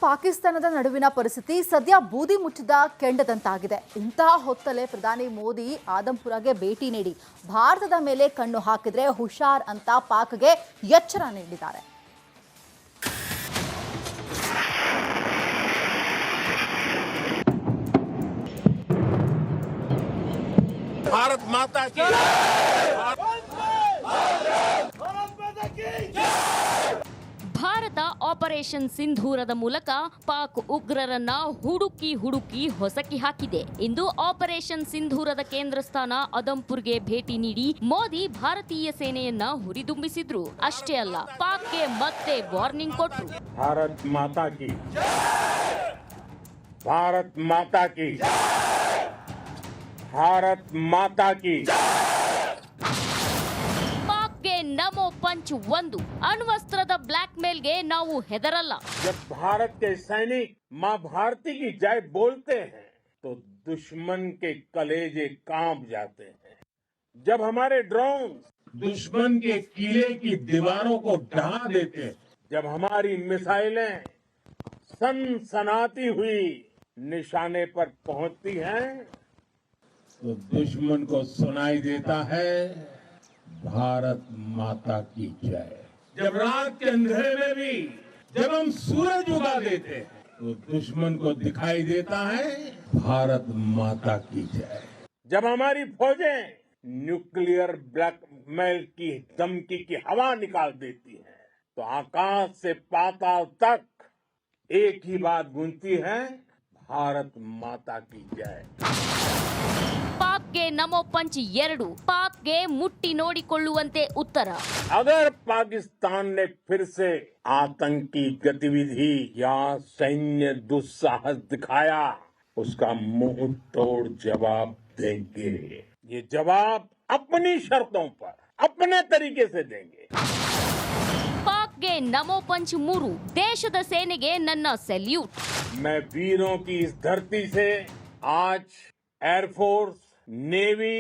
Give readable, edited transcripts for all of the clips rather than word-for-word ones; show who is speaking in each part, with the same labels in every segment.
Speaker 1: ಪಾಕಿಸ್ತಾನದ ನಡುವಿನ ಪರಿಸ್ಥಿತಿ ಸದ್ಯ ಬೂದಿ ಮುಚ್ಚಿದ ಕೆಂಡದಂತಾಗಿದೆ. ಇಂತಹ ಹೊತ್ತಲ್ಲೇ ಪ್ರಧಾನಿ ಮೋದಿ ಆದಂಪುರಗೆ ಭೇಟಿ ನೀಡಿ ಭಾರತದ ಮೇಲೆ ಕಣ್ಣು ಹಾಕಿದ್ರೆ ಹುಷಾರ್ ಅಂತ ಪಾಕ್ಗೆ ಎಚ್ಚರ ನೀಡಿದ್ದಾರೆ.
Speaker 2: भारत माता की
Speaker 3: ಭಾರತ ಆಪರೇಷನ್ ಸಿಂಧೂರದ ಮೂಲಕ ಪಾಕ್ ಉಗ್ರರನ್ನ ಹುಡುಕಿ ಹೊಸಕಿ ಹಾಕಿದೆ. ಇಂದು ಆಪರೇಷನ್ ಸಿಂಧೂರದ ಕೇಂದ್ರ ಸ್ಥಾನ ಆದಂಪುರ್ಗೆ ಭೇಟಿ ನೀಡಿ ಮೋದಿ ಭಾರತೀಯ ಸೇನೆಯನ್ನ ಹುರಿದುಂಬಿಸಿದ್ರು. ಅಷ್ಟೇ ಅಲ್ಲ, ಪಾಕ್ಗೆ ಮತ್ತೆ ವಾರ್ನಿಂಗ್ ಕೊಟ್ರು.
Speaker 2: भारत माता की भारत माता की भारत माता की
Speaker 3: ಪಾಕ್ಗೆ ನಮೋ ಪಂಚ್ 1. ಅಣ್ವಸ್ತ್ರದ ಬ್ಲಾಕ್ ಮೇಲ್ಗೆ ನಾವು ಹೆದರಲ್ಲ.
Speaker 2: जब भारत के सैनिक मां भारती की जय बोलते हैं तो दुश्मन के कलेजे कांप जाते हैं. जब हमारे ड्रोन दुश्मन के किले की दीवारों को ढहा देते हैं, जब हमारी मिसाइलें सनसनाती हुई निशाने पर पहुंचती हैं, तो दुश्मन को सुनाई देता है भारत माता की जय. जब रात के अंधेरे में भी जब हम सूरज उगा देते हैं तो दुश्मन को दिखाई देता है भारत माता की जय. जब हमारी फौजें न्यूक्लियर ब्लैकमेल की धमकी की हवा निकाल देती हैं तो आकाश से पाताल तक एक ही बात गूंजती है, भारत माता की जय.
Speaker 3: ಪಾಕ್ಗೆ ನಮೋ ಪಂಚ್ 2. ಪಾಕ್ಗೆ ಮುಟ್ಟಿ ನೋಡಿಕೊಳ್ಳುವಂತೆ ಉತ್ತರ.
Speaker 2: अगर पाकिस्तान ने फिर से आतंकी गतिविधि या सैन्य दुस्साहस दिखाया, उसका मुंह तोड़ जवाब देंगे. ये जवाब अपनी शर्तों पर अपने तरीके से देंगे.
Speaker 3: ಪಾಕ್ಗೆ ನಮೋ ಪಂಚ್ 3. ದೇಶದ ಸೇನೆಗೆ ನನ್ನ ಸೆಲ್ಯೂಟ್.
Speaker 2: मैं वीरों की इस धरती से आज एयरफोर्स, नेवी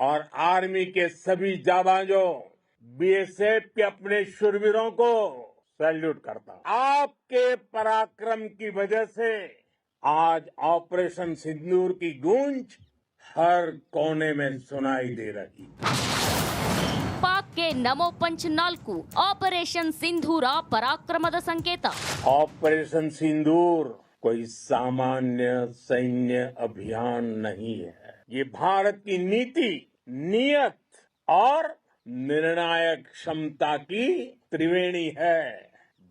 Speaker 2: और आर्मी के सभी जाबाजों, बीएसएफ के अपने शूरवीरों को सैल्यूट करता हूं. आपके पराक्रम की वजह से आज ऑपरेशन सिंदूर की गूंज हर कोने में सुनाई दे रही.
Speaker 3: ಪಾಕ್ಗೆ ನಮೋ ಪಂಚ್ 4. ಆಪರೇಷನ್ ಸಿಂಧೂರ ಪರಾಕ್ರಮದ ಸಂಕೇತ.
Speaker 2: ऑपरेशन सिंदूर कोई सामान्य सैन्य अभियान नहीं है. ये भारत की नीति, नियत और निर्णायक क्षमता की त्रिवेणी है.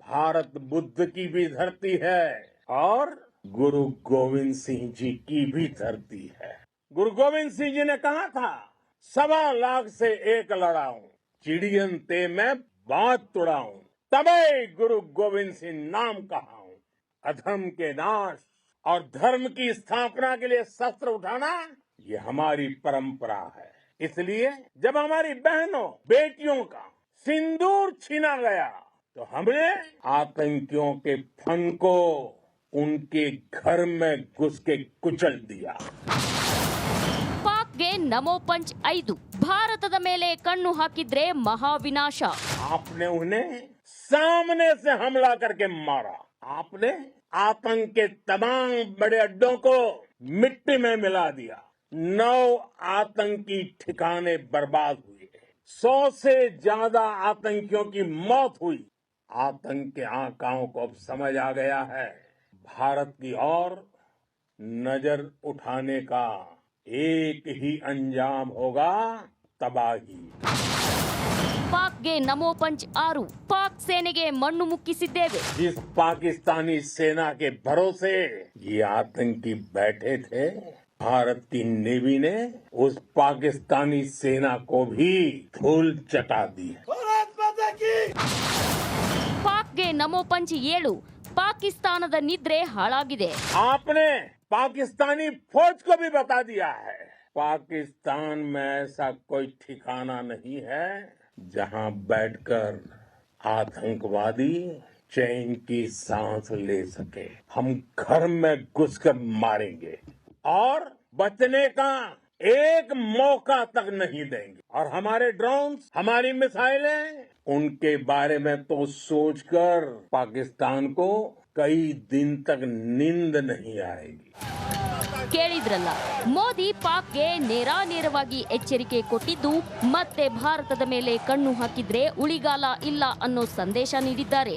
Speaker 2: भारत बुद्ध की भी धरती है और गुरु गोविंद सिंह जी की भी धरती है. गुरु गोविंद सिंह जी ने कहा था, 1.25 लाख से एक लड़ाऊं, चिड़ियन ते मैं बात तुड़ाऊं, तबे गुरु गोविंद सिंह नाम कहाऊं. अधर्म के नाश और धर्म की स्थापना के लिए शस्त्र उठाना ये हमारी परंपरा है. इसलिए जब हमारी बहनों बेटियों का सिंदूर छीना गया तो हमने आतंकियों के फन को उनके घर में घुस के कुचल दिया.
Speaker 3: ಪಾಕ್ಗೆ ನಮೋ ಪಂಚ್ 5. ಭಾರತದ ಮೇಲೆ ಕಣ್ಣು ಹಾಕಿದ್ರೆ ಮಹಾವಿನಾಶ.
Speaker 2: आपने उन्हें सामने से हमला करके मारा. आपने आतंक के तमाम बड़े अड्डों को मिट्टी में मिला दिया. 9 आतंकी ठिकाने बर्बाद हुए. 100 से ज्यादा आतंकियों की मौत हुई. आतंक के आकाओं को अब समझ आ गया है, भारत की ओर नजर उठाने का एक ही अंजाम होगा, तबाही.
Speaker 3: ಪಾಕ್ಗೆ ನಮೋ ಪಂಚ್ 6. ಪಾಕ್ ಸೇನೆಗೆ ಮಣ್ಣು ಮುಕ್ಕಿಸಿದ್ದೇವೆ.
Speaker 2: जिस पाकिस्तानी सेना के भरोसे ये आतंकी बैठे थे, भारत की नेवी ने उस पाकिस्तानी सेना को भी धूल चटा दी.
Speaker 3: ಪಾಕ್ಗೆ ನಮೋ ಪಂಚ್ 7. ಪಾಕಿಸ್ತಾನದ ನಿದ್ರೆ ಹಾಳಾಗಿದೆ.
Speaker 2: आपने पाकिस्तानी फौज को भी बता दिया है, पाकिस्तान में ऐसा कोई ठिकाना नहीं है जहां बैठकर आतंकवादी चैन की सांस ले सके. हम घर में घुसकर मारेंगे और बचने का एक मौका तक नहीं देंगे. और हमारे ड्रोन, हमारी मिसाइलें, उनके बारे में तो सोचकर पाकिस्तान को कई दिन तक नींद नहीं आएगी।
Speaker 3: ಕೇಳಿದ್ರಲ್ಲ, ಮೋದಿ ಪಾಕ್ಗೆ ನೇರವಾಗಿ ಎಚ್ಚರಿಕೆ ಕೊಟ್ಟಿದ್ದು ಮತ್ತೆ ಭಾರತದ ಮೇಲೆ ಕಣ್ಣು ಹಾಕಿದ್ರೆ ಉಳಿಗಾಲ ಇಲ್ಲ ಅನ್ನೋ ಸಂದೇಶ ನೀಡಿದ್ದಾರೆ.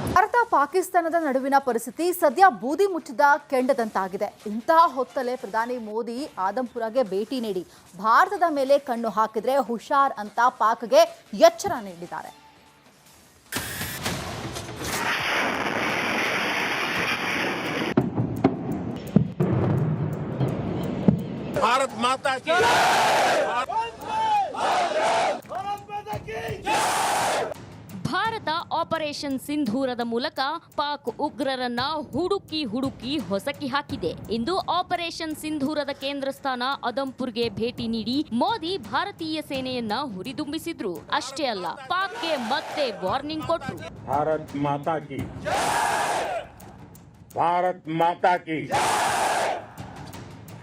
Speaker 1: ಭಾರತ ಪಾಕಿಸ್ತಾನದ ನಡುವಿನ ಪರಿಸ್ಥಿತಿ ಸದ್ಯ ಬೂದಿ ಮುಚ್ಚಿದ ಕೆಂಡದಂತಾಗಿದೆ. ಇಂತಹ ಹೊತ್ತಲ್ಲೇ ಪ್ರಧಾನಿ ಮೋದಿ ಆದಂಪುರಗೆ ಭೇಟಿ ನೀಡಿ ಭಾರತದ ಮೇಲೆ ಕಣ್ಣು ಹಾಕಿದ್ರೆ ಹುಷಾರ್ ಅಂತ ಪಾಕ್ಗೆ ಎಚ್ಚರ ನೀಡಿದ್ದಾರೆ.
Speaker 2: भारत माता की
Speaker 3: ಭಾರತ ಆಪರೇಷನ್ ಸಿಂಧೂರದ ಮೂಲಕ ಪಾಕ್ ಉಗ್ರರನ್ನ ಹುಡುಕಿ ಹೊಸಕಿ ಹಾಕಿದೆ. ಇಂದು ಆಪರೇಷನ್ ಸಿಂಧೂರದ ಕೇಂದ್ರ ಸ್ಥಾನ ಆದಂಪುರ್ಗೆ ಭೇಟಿ ನೀಡಿ ಮೋದಿ ಭಾರತೀಯ ಸೇನೆಯನ್ನ ಹುರಿದುಂಬಿಸಿದ್ರು. ಅಷ್ಟೇ ಅಲ್ಲ, ಪಾಕ್ಗೆ ಮತ್ತೆ ವಾರ್ನಿಂಗ್ ಕೊಟ್ರು.
Speaker 2: भारत माता की भारत माता की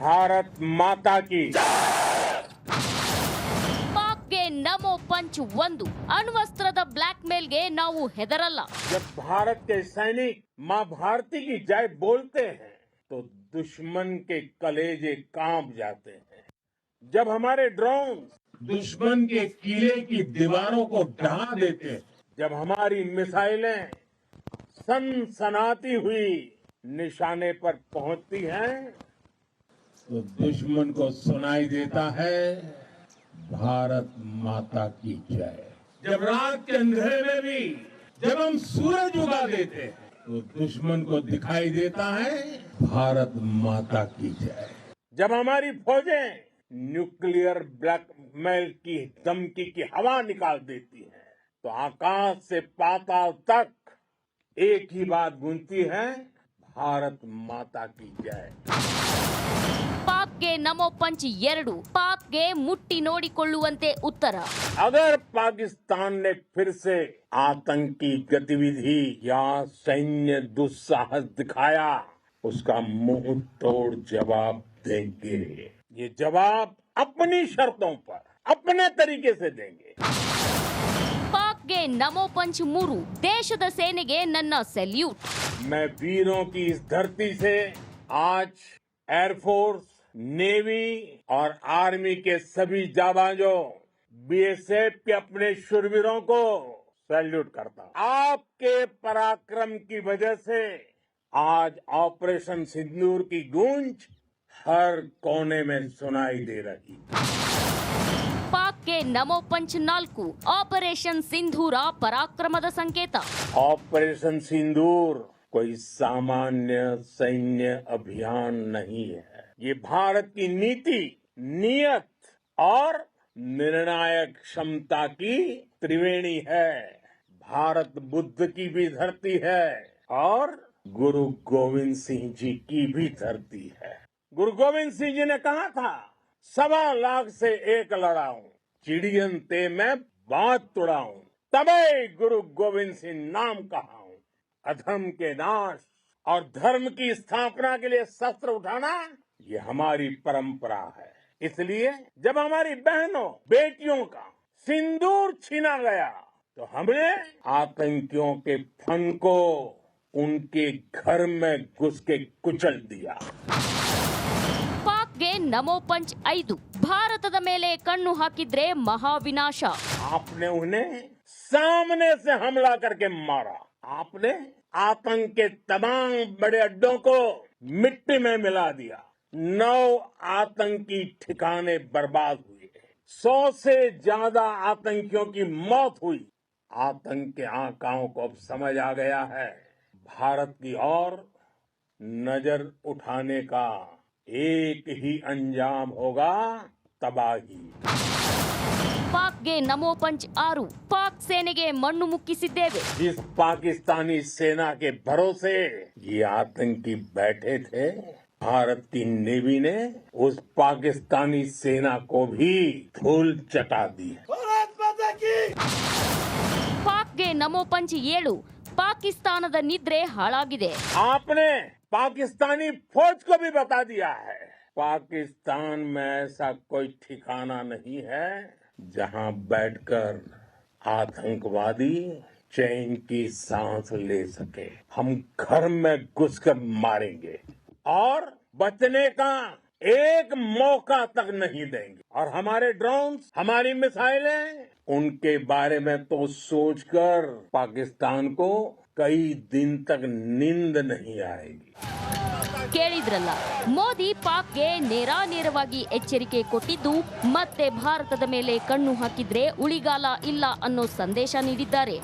Speaker 2: भारत माता की
Speaker 3: ಪಾಕ್ಗೆ ನಮೋ ಪಂಚ್ 1. ಅಣ್ವಸ್ತ್ರದ ಬ್ಲಾಕ್ ಮೇಲ್ಗೆ ನಾವು ಹೆದರಲ್ಲ.
Speaker 2: जब भारत के सैनिक मां भारती की जय बोलते हैं तो दुश्मन के कलेजे कांप जाते हैं। जब हमारे ड्रोन दुश्मन के किले की दीवारों को ढहा देते हैं, जब हमारी मिसाइलें सनसनाती हुई निशाने पर पहुंचती हैं, तो दुश्मन को सुनाई देता है भारत माता की जय। जब रात के अंधेरे में भी जब हम सूरज उगा देते हैं तो दुश्मन को दिखाई देता है भारत माता की जय। जब हमारी फौजें न्यूक्लियर ब्लैकमेल की धमकी की हवा निकाल देती है तो आकाश से पाताल तक एक ही बात गूंजती है, भारत माता की जय।
Speaker 3: ಪಾಕ್ಗೆ ನಮೋ ಪಂಚ್ 2. ಪಾಕ್ಗೆ ಮುಟ್ಟಿ ನೋಡಿಕೊಳ್ಳುವಂತೆ ಉತ್ತರ.
Speaker 2: अगर पाकिस्तान ने फिर से आतंकी गतिविधि या सैन्य दुस्साहस दिखाया, उसका मुंह तोड़ जवाब देंगे। ये जवाब अपनी शर्तों पर अपने तरीके से देंगे।
Speaker 3: ಪಾಕ್ಗೆ ನಮೋ ಪಂಚ್ 3. ದೇಶದ ಸೇನೆಗೆ ನನ್ನ ಸೆಲ್ಯೂಟ್.
Speaker 2: मैं वीरों की इस धरती से आज एयरफोर्स, नेवी और आर्मी के सभी जाबाजों, बीएसएफ के अपने शूरवीरों को सैल्यूट करता हूं। आपके पराक्रम की वजह से आज ऑपरेशन सिंदूर की गूंज हर कोने में सुनाई दे रही।
Speaker 3: ಪಾಕ್ಗೆ ನಮೋ ಪಂಚ್ 4. ಆಪರೇಷನ್ ಸಿಂಧೂರ ಪರಾಕ್ರಮದ ಸಂಕೇತ.
Speaker 2: ऑपरेशन सिंदूर कोई सामान्य सैन्य अभियान नहीं है। ये भारत की नीति, नियत और निर्णायक क्षमता की त्रिवेणी है। भारत बुद्ध की भी धरती है और गुरु गोविंद सिंह जी की भी धरती है। गुरु गोविंद सिंह जी ने कहा था, 1.25 लाख से एक लड़ाऊं, चिड़ियन ते मैं बात तुड़ाऊं, तबे गुरु गोविंद सिंह नाम कहा। अधर्म के नाश और धर्म की स्थापना के लिए शस्त्र उठाना ये हमारी परंपरा है। इसलिए जब हमारी बहनों बेटियों का सिंदूर छीना गया तो हमने आतंकियों के फन को उनके घर में घुस के कुचल दिया।
Speaker 3: ಪಾಕ್ಗೆ ನಮೋ ಪಂಚ್ 5. ಭಾರತದ ಮೇಲೆ ಕಣ್ಣು ಹಾಕಿದ್ರೆ ಮಹಾವಿನಾಶ.
Speaker 2: आपने उन्हें सामने से हमला करके मारा। आपने आतंक के तमाम बड़े अड्डों को मिट्टी में मिला दिया। 9 आतंकी ठिकाने बर्बाद हुए, 100 से ज्यादा आतंकियों की मौत हुई। आतंक के आकाओं को अब समझ आ गया है, भारत की ओर नजर उठाने का एक ही अंजाम होगा, तबाही।
Speaker 3: ಪಾಕ್ಗೆ ನಮೋ ಪಂಚ್ 6. ಪಾಕ್ ಸೇನೆಗೆ ಮಣ್ಣು ಮುಕ್ಕಿಸಿದ್ದೇವೆ.
Speaker 2: जिस पाकिस्तानी सेना के भरोसे ये आतंकी बैठे थे, भारत की नेवी ने उस पाकिस्तानी सेना को भी धूल चटा दी।
Speaker 3: ಪಾಕ್ಗೆ ನಮೋ ಪಂಚ್ 7. ಪಾಕಿಸ್ತಾನದ ನಿದ್ರೆ ಹಾಳಾಗಿದೆ.
Speaker 2: आपने पाकिस्तानी फौज को भी बता दिया है, पाकिस्तान में ऐसा कोई ठिकाना नहीं है जहां बैठकर आतंकवादी चैन की सांस ले सके। हम घर में घुसकर मारेंगे और बचने का एक मौका तक नहीं देंगे। और हमारे ड्रोन्स, हमारी मिसाइलें, उनके बारे में तो सोचकर पाकिस्तान को कई दिन तक नींद नहीं आएगी।
Speaker 3: ಕೇಳಿದ್ರಲ್ಲ, ಮೋದಿ ಪಾಕ್ಗೆ ನೇರಾನೇರವಾಗಿ ಎಚ್ಚರಿಕೆ ಕೊಟ್ಟಿದ್ದು ಮತ್ತೆ ಭಾರತದ ಮೇಲೆ ಕಣ್ಣು ಹಾಕಿದ್ರೆ ಉಳಿಗಾಲ ಇಲ್ಲ ಅನ್ನೋ ಸಂದೇಶ ನೀಡಿದ್ದಾರೆ.